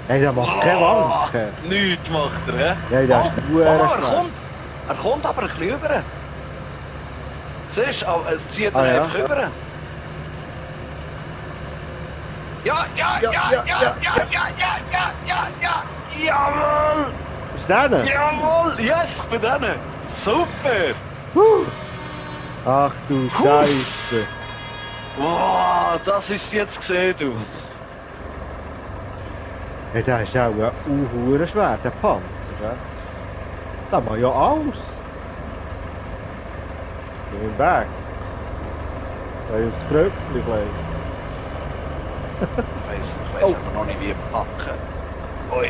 Hey, der macht keine Wanken! Nichts macht er, hä? Nein, der ist Oh, er schlecht. kommt! Er kommt aber ein bisschen rüber. Siehst du, es zieht Ah, dann ja. einfach rüber. Ja, jawohl! Ist der? Jawohl! Yes, ich bin dran! Super! Ach du Scheiße. Wow, das ist jetzt gesehen, du! Hey, der ist auch ein schwer, der Panzer. Ja? Der macht ja alles. Geh ihm weg. Da ist das Bröckchen gleich. Ich weiss aber noch nicht, wie packen. Ui.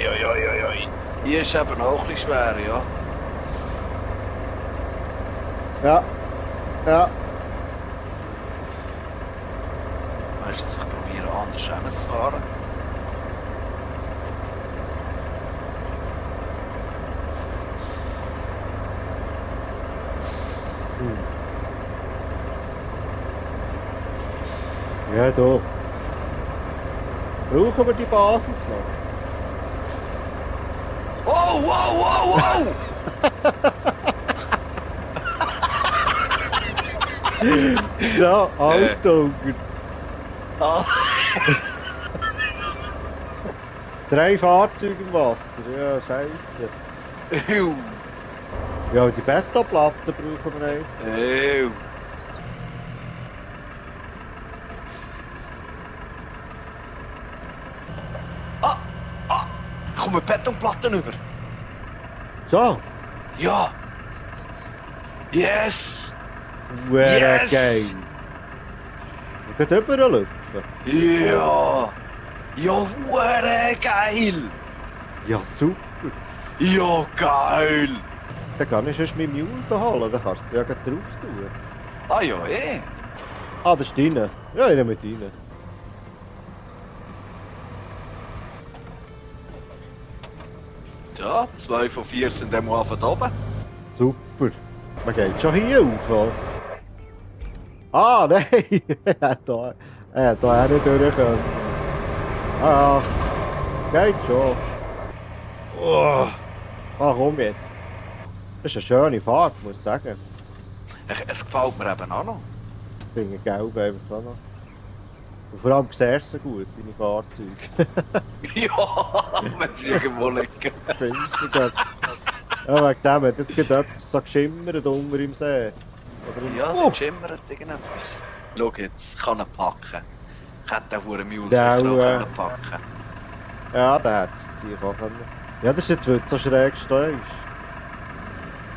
Hier ist eben auch ein bisschen schwer, ja. Ja. Meistens ich probiere anders hinzufahren. Ja, da. Brauchen wir die Basis noch? Wow! Ja, alles dunkel. Ah. 3 Fahrzeuge im Wasser, ja, scheiße. Ew. Ja, die Beta-Platten brauchen wir auch. Ew. Ich komme Betonplatten über. So, Ja. Yes. wäre Yes! geil. Wir können überall lüpfen. Ja. Ja, hure geil. Ja, super. Ja, geil. Dann kann ich erst mit Mule holen, dann kannst du ja gleich drauf tun. Ah ja, eh. Ah, das ist deine. Ja, ich nehme deine. Ja, 2 von 4 sind dann mal von oben. Super. Man geht schon hier auf, oder? Ah, nein! Er hat da auch nicht durch können. Ah, geht schon. Oh. Ah, komm jetzt. Das ist eine schöne Fahrt, muss ich sagen. Es gefällt mir eben auch noch. Ich finde gelb einfach auch noch. Und vor allem siehst du sie gut, deine Fahrzeuge. Ja, wenn sie irgendwo liegen. Findest du das? Ja, wegen dem hat jetzt gerade etwas so geschimmert unter im See. Oder im... Ja, Oh. da schimmert irgendetwas. Schau jetzt, ich kann ihn packen. Ich hätte den Huren Mule Ja, sicher auch ja. können packen. Ja, der hätte es auch können. Ja, das ist jetzt, weil du so schräg stehst.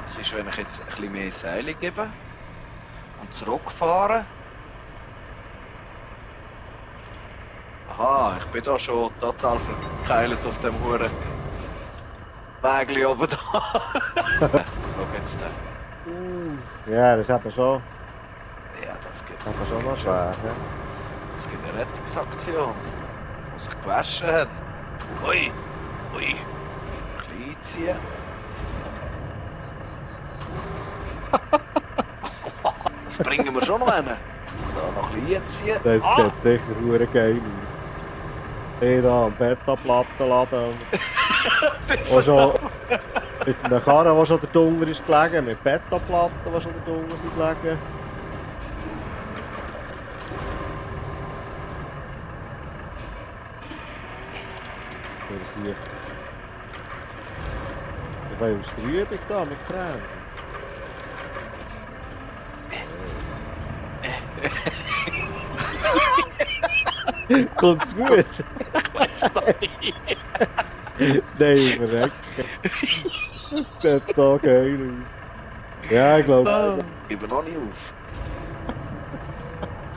Was ist, wenn ich jetzt ein bisschen mehr Seile gebe und zurückfahre? Aha, ich bin da schon total verkeilt auf dem Huren Wägli oben da. Schau jetzt den. Ja, das ist eben schon, Ja, das gibt eben schon noch schwer. Ja. Es gibt eine Rettungsaktion, die sich gewaschen hat. Ui. Klein ziehen. Das bringen wir schon noch hin. Da noch klein ziehen. Das sieht sicher verdammt geil aus. Ich da am Beta-Platten laden. Und schon mit einer Karre, die schon der Dunger ist gelegen, mit Beta-Platten, die schon der Dunger sind gelegen. Ich bin aus der Übung da mit Krähen. Kommt's gut? Weiss nicht. Nein, verrecken. Das sieht so geil aus. Ja, ich glaube. Ich gebe noch nicht auf.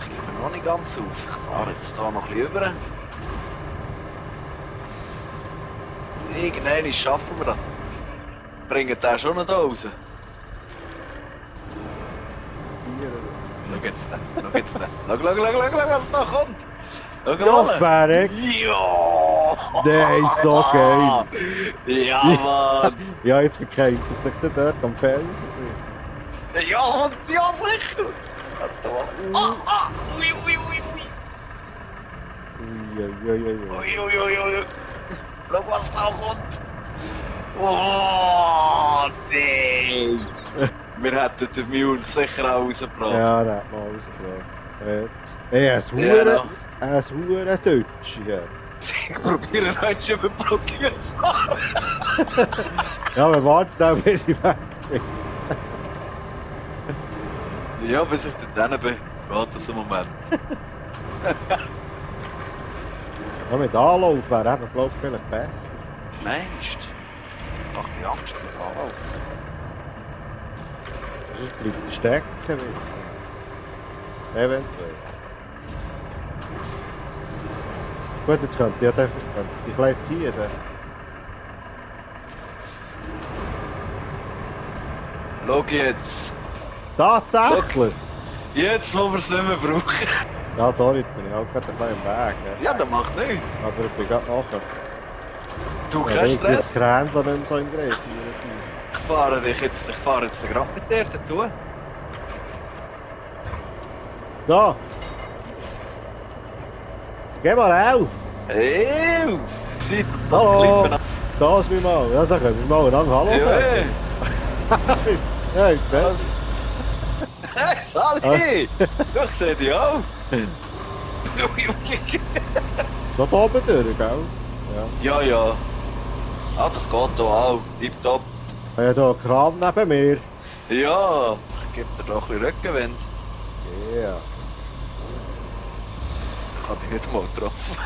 Ich gebe noch nicht ganz auf. Ich fahre jetzt hier noch ein bisschen rüber. Irgendwann schaffen wir das. Bringen den schon noch da raus. Schau jetzt den. Schau, was da kommt. Schau Ja, mal. verreck. Ja! Der ist so geil. Ja, Mann. Ja, jetzt verkeilt er sich dann dort am Felsen. Ja, und ja, sicher. Warte mal. Ui. Ui. Schau, was da kommt. Oh, nee. wir hätten den Mule sicher auch rausgebracht. Ja, der hat mal rausgebracht. Ein Huren Deutsch hier. Sie probieren heute über die Brücke zu fahren. Ja, wir warten da, bis ich weg bin. Ja, bis ich dort bin, geht das im Moment. Ja, mit Anlauf wäre eben, glaube ich, vielleicht besser. Meinst du? Ach, die Angst mit Anlauf. Sonst bleibt er stecken wieder. Eventuell. Gut, jetzt könnte ich ja die kleine ziehen. Schau jetzt. Tatsächlich! Jetzt, wo wir es nicht mehr brauchen. Ja, sorry, jetzt bin ich auch gerade ein bisschen im Weg. Ja, das macht nichts. Aber ich bin gerade nachher. Du, kein Stress. Ich habe das Kränchen nicht mehr so im Griff. Ich fahre jetzt gerade mit dir dazu. Da! Geh mal auf! Ew! Sieht es Hallo! doch klippen. Da ist mein Mann. Ja, sag ich, mal lang Hallo sagen. Ja, ich bin. Hey, Sally! Du, ich sehe dich auch. So da oben durch, gell? Ja. Ja. Ah, das geht hier auch. Tipptopp. Ich habe hier einen Kram neben mir. Ja, ich gebe dir doch ein bisschen Rückenwind. Ja. Ich habe dich nicht mal getroffen.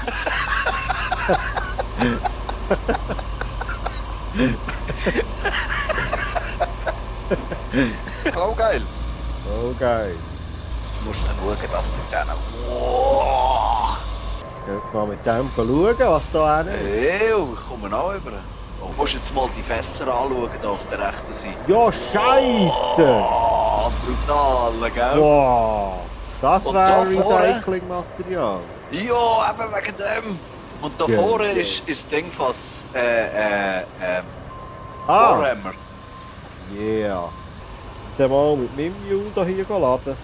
Oh, geil. Oh, geil. Du musst dann schauen, dass du dann... Wow! Geht mal mit dem schauen, was da ist. Ew, ich komme auch rüber. Du musst jetzt mal die Fässer anschauen, hier auf der rechten Seite. Ja, Scheisse! Oh, brutal, gell? Wow! Das Und wäre da vorne? Recyclingmaterial. Ja, eben wegen dem. Und da Ja, vorne ja. ist das Dingfass, Ah. Warhammer. Yeah. Dann mal mit meinem Mule hier laden.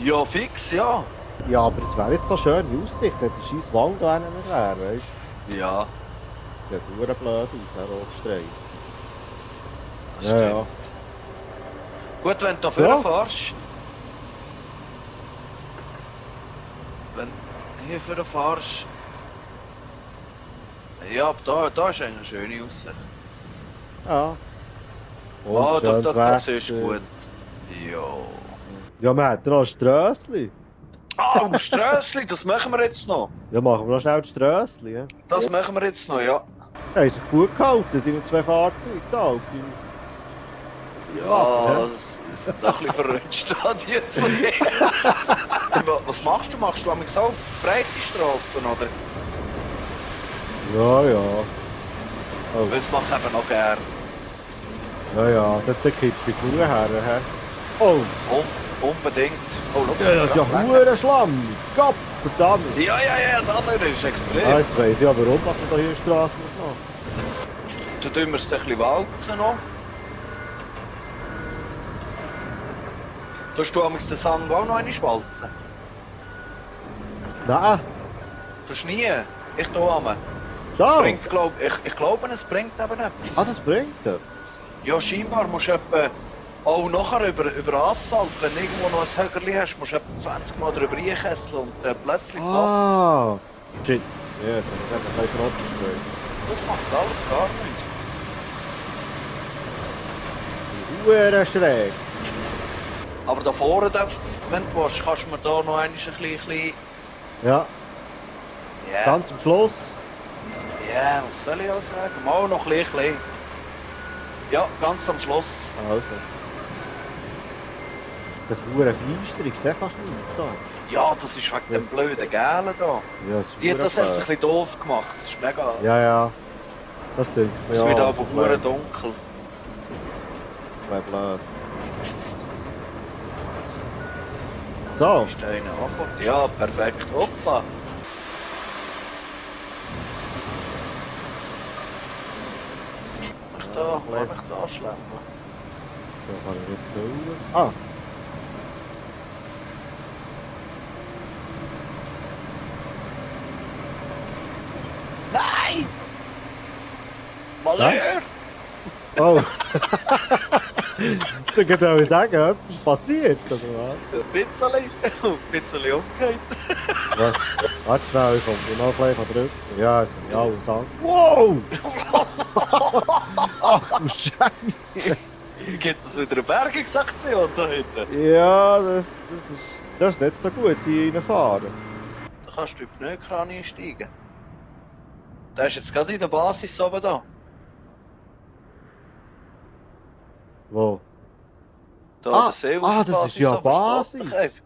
Ja, fix, ja. Ja, aber es wäre jetzt so schön die Aussicht, wenn der scheiß Wald da nicht wäre, weißt du? Ja, Der sieht verdammt blöd aus, der Rotstreif. das stimmt. Ja. Gut, wenn du da Ja. vorfährst. Wenn du hier vorfährst. Ja, aber da ist eine schöne Aussicht. Ja. Und Ah, schön da Wetter. siehst du gut. Ja. Ja, wir hätten noch ein Strössli. Ah, und Strössli, das machen wir jetzt noch. Ja, machen wir noch schnell das Strössli. Ja. Das machen wir jetzt noch, ja. Die haben sich gut gehalten, deine zwei Fahrzeuge da. Auf Ja, es sind ein bisschen verrutscht, die zwei. Was machst du? Machst du so breite Strassen, oder? Ja, ja. Oh. Das mache ich eben noch gern. Ja, ja, dort kippt die Kuh her. He? Oh! Unbedingt. Oh, schau, Ja, das ist ja hure Schlamm! Gott, verdammt! Ja, da drin ist extrem. Ja, jetzt weiss ich aber warum, dass man da hier eine Straße muss machen. Dann tun wir es ein bisschen walzen noch. Tust du den Sand auch noch einmal walzen? Nein! Tust du nie? Ich tue einmal. Schau! Ich glaube, es bringt eben etwas. Ah, das bringt es? Ja, scheinbar musst du etwa auch nachher über Asphalt, wenn du irgendwo noch ein Högerli hast, musst du etwa 20 Mal drüber einkesseln und plötzlich passt es. Ah! Shit! Ja, das ist ein bisschen Trottelstreu. Das macht alles gar nichts. Hure schräg! Aber da vorne, wenn du willst, kannst du mir da noch ein bisschen... Ja, Ja, ganz am Schluss. ja, was soll ich auch sagen? Mal noch ein bisschen. Ja, ganz am Schluss. Also. Das ist hure feinstrig, das kannst du nicht da. Ja, das ist wegen dem blöden Gelen da. Ja, das ist Die hat hure das jetzt ein blöd. bisschen doof gemacht. Das ist mega... Ja, ja. Das stimmt. Es wird aber hure dunkel. Wäre blöd. So. Ist der eine angefangen? Ja, perfekt. Hoppa. Kann ich da schleppen? So kann ich nicht füllen. Ah! Nein! Malheur! Oh! Ich könnte sagen, etwas passiert, oder was? Ein bisschen umgekehrt. Was? Warte schnell, ich komme noch gleich drücken. Ja, ist ja alles an. Wow! Ach du Scheiße! Gibt es wieder eine Bergungsaktion da hinten? Ja, das ist nicht so gut, hier reinfahren. Da kannst du in die Pneukran einsteigen. Der ist jetzt gerade in der Basis oben da. Wo? Da der See das ist ja Basis.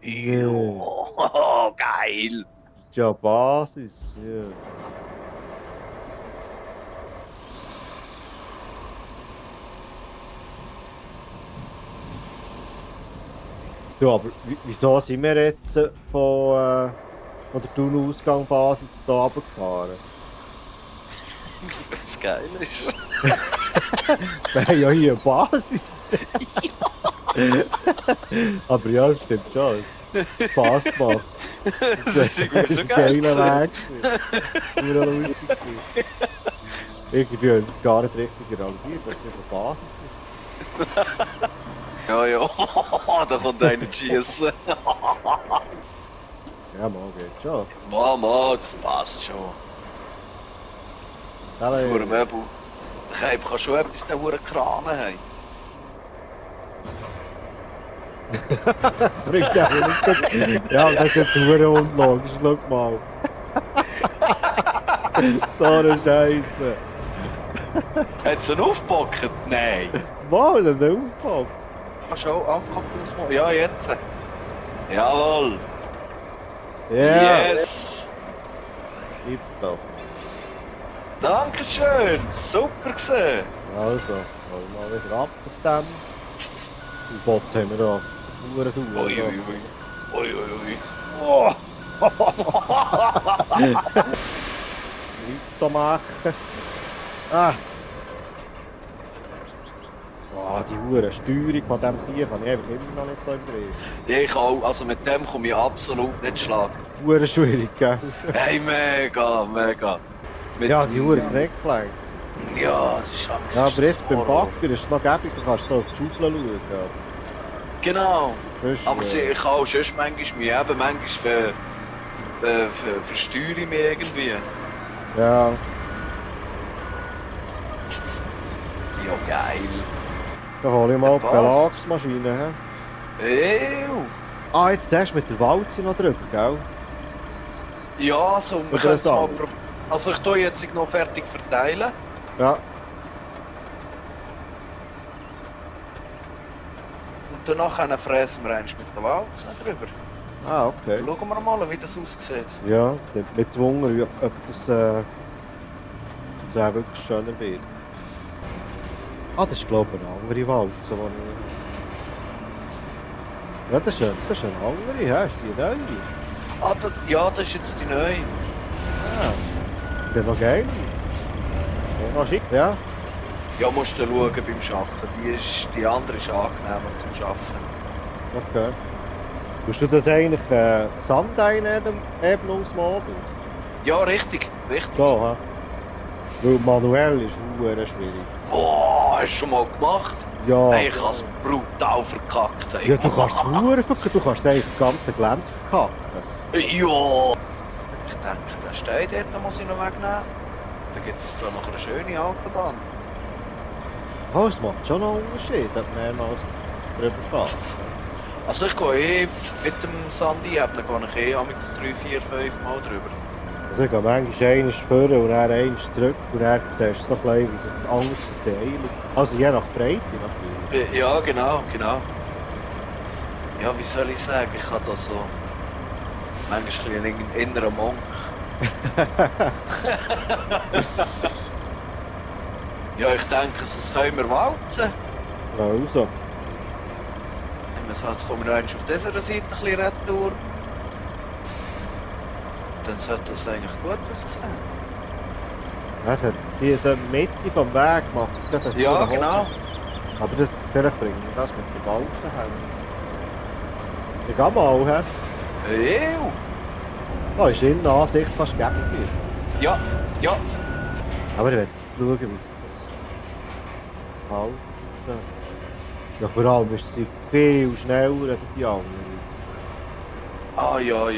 Jo, geil. Das ist ja Basis, ja. Ja, aber wieso sind wir jetzt von der Tunnelausgang-Basis hier runtergefahren? Was geil ist. Wir haben ja hier eine Basis. Aber ja, das stimmt schon. Spaß gemacht. Das ist irgendwie schon ein geil. geiler Weg. Nur lustig. Irgendwie haben wir es gar nicht richtig realisiert, dass es eine Basis ist. Ja, da kommt einer schießen. Ja, mal geht schon. Mama, das passt schon. Das Hallo. Möbel. Der Keib kann schon etwas der Kran haben. Bringt ja nicht. Ja, das ist jetzt nur unlogisch, schau mal. So eine Scheiße. Hat sie ihn aufgepackt? Nein. Wow, das ist ein Aufpop. Kannst du auch angucken? Ja, jetzt. Jawohl. Ja, Yes. tipptopp. Dankeschön. Super gesehen. Also, wollen wir mal wieder ab mit dem. Die Bots haben wir da. Ui, Ui, ui, ui. Ui, ui, ui. Oh! Weitermachen. Ah! Oh, die hure Steuerung von diesem Sieg habe ich einfach immer noch nicht so im Griff. Ich auch. Also mit dem komme ich absolut nicht schlagen. Hure schwierig, gell? Hey, mega, mega. Mit Ja, die hure Kneckfläche. Ja, das ist Angst. Ja, aber jetzt beim Backer ist es noch gäbig, du kannst da auf die Schaufel schauen. Genau. Sonst, Aber ich kann auch sonst manchmal mich eben, manchmal versteuere ich mich irgendwie. Ja, Ja, geil. da hole ich mal die passt. Belagsmaschine. Ew. Ah, jetzt hast du mit der Walze noch drüber, gell? Ja, so, wir Oder können es das mal andere? probieren. Also ich tue jetzt noch fertig verteilen. Ja. danach fräsen wir eins mit der Walze drüber. Ah, okay. Schauen wir mal, wie das aussieht. Ja, mit Wunder, ob das wäre wirklich schöner wird. Ah, das ist glaube ich eine andere Walze, die ich... Ja, das ist eine andere, ja, ist die neue. Ah, das ist jetzt die neue. Ah, der noch geil. Ja, noch schick, ja. Ja, musst du schauen beim Arbeiten. Die andere ist angenehmer zum Arbeiten. Okay. Tust du das eigentlich Sand einnehmen, eben ums Abend? Ja, richtig, richtig. So, hä? Weil manuell ist es schwierig. Boah, hast du schon mal gemacht? Ja. Hey, ich habe es brutal verkackt. Hey. Ja, du kannst es verdammt verkacken, du kannst eigentlich das ganze Gelände verkacken. Ja! Ich denke, der steht dort, den muss ich noch wegnehmen. Da gibt es da noch eine schöne Autobahn. Oh, es macht schon einen Unterschied, ob man mehrmals drüber fährt. Also ich gehe mit dem Sandi-Ebene gehe ich 3, 4, 5 Mal drüber. Also ich gehe manchmal einmal vor und dann einmal zurück und dann siehst du so ein bisschen, wie sich das anders verteilt. Also je nach Breite natürlich. Ja, genau. Ja, wie soll ich sagen, ich habe da so... Manchmal einen inneren Monk. Ja, ich denke, das können wir walzen. Ja, also. Jetzt kommen wir noch auf dieser Seite ein bisschen retour. Dann sollte das eigentlich gut aussehen. Das hat diese Mitte vom Weg gemacht. Ja, genau. Aber das, vielleicht bringen wir das mit der Walze her. Ich gehe mal, hä? Ew. Da ist in der Ansicht fast gäbig. Ja. Aber ich will schauen, wie sich das hält. Ja, vor allem ist sie viel schneller als die anderen. Ah, ja.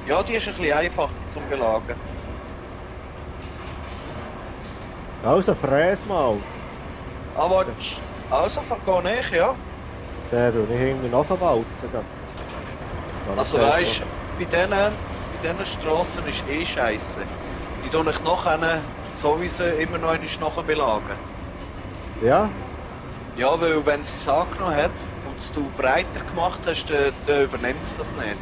Ja, die ist ein bisschen einfacher zum Belagern. Also, fräs mal. Aber also vergehe ich, ja. Der tue ich irgendwie nachwalzen. Also weißt, bei diesen Strassen ist scheiße. Die tue ich nachher sowieso immer noch einmal belagern. Ja? Ja, weil wenn sie es angenommen hat und du breiter gemacht hast, dann übernimmt es das nicht.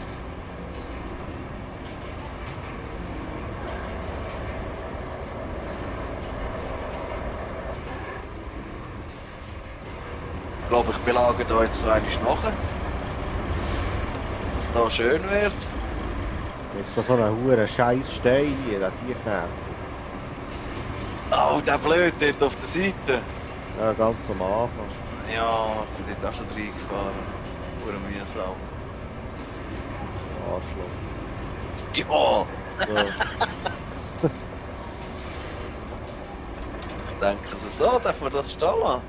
Ich glaube, ich belage da jetzt so einmal nachher. Dass es da schön wird. Jetzt da so einen hohen scheiß Stein hier, der die knärt. Oh, der blöd dort auf der Seite. Ja, ganz am Anfang. Ja, ich bin dort auch schon reingefahren. Pure mühsam. Arschloch. Ja! So. Ich denke so, darf man das stehen lassen?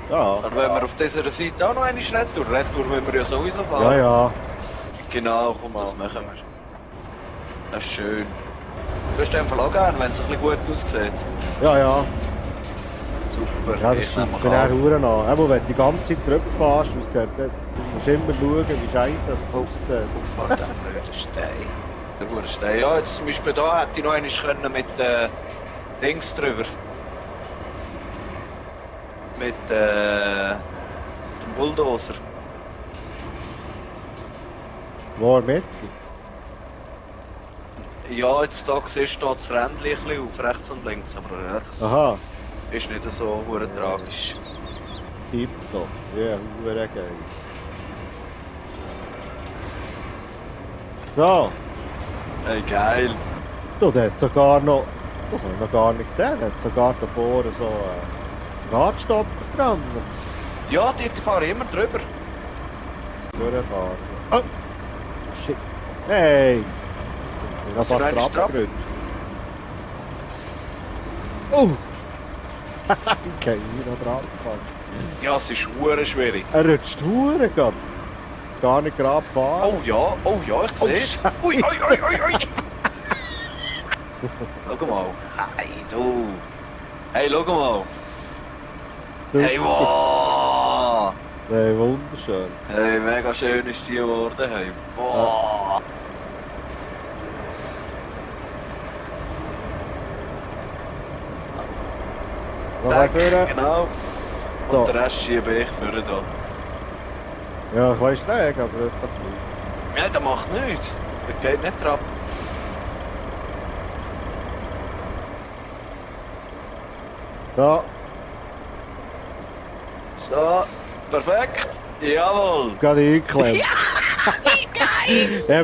Ja. Und wenn wir auf dieser Seite auch noch eine Retour müssen wir ja sowieso fahren. Ja, ja. Genau, komm, das machen wir. Das ist schön. Du hast den auch gerne, wenn es ein bisschen gut aussieht. Ja, ja. Super, Ja, das ich ist nehme bin an. auch Uhren an. Aber wenn du die ganze Zeit drüber fährst, du musst immer schauen, wie scheiße das aussieht. Oh, der blöde Stein. Der gute Stein. Ja, jetzt zum Beispiel da hätte ich noch einmal können mit Dings drüber. Mit dem Bulldozer. War mit? Ja, jetzt da siehst du das Rändchen ein bisschen auf, rechts und links, aber ja, das Aha. ist nicht so tragisch. Tipptopp. Ja, hure geil. So. Hey, geil. Du, der hat sogar noch... Das habe ich noch gar nicht gesehen. Der hat sogar da vorne so einen Radstopper dran. Ja, dort fahre ich immer drüber. Durchfahren. Oh! Shit. Hey! Ich Hast du habe noch fast einen Strapp? abgerückt. Oh! Ich kann hier noch dran gefahren. Ja, es ist schwierig. Er rutscht hure grad. Gar nicht gerade fahren. Oh ja, ich sehe es. Ui. Schau mal. Hey, du. Hey, schau mal. Hey, wow. Hey, wunderschön. Hey, mega schön ist die geworden. Hey, wow. Noch mal Danke, führen. genau. So. Und den Rest schiebe ich für da. Ja, ich weiß nicht, aber das geht nicht. Ja, der macht nichts. Der geht nicht drauf. Da, So, perfekt. Jawohl. gerade eingeklemmt. Geil! Ja,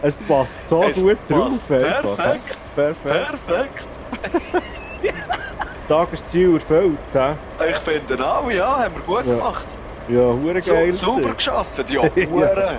es passt so Es gut passt drauf. Einfach. perfekt. Perfekt. Perfekt. Tagesziel erfüllt. Hä? Ich finde auch, ja, haben wir gut Ja. gemacht. Ja, hure geil. Sauber geschafft, ja, Hure.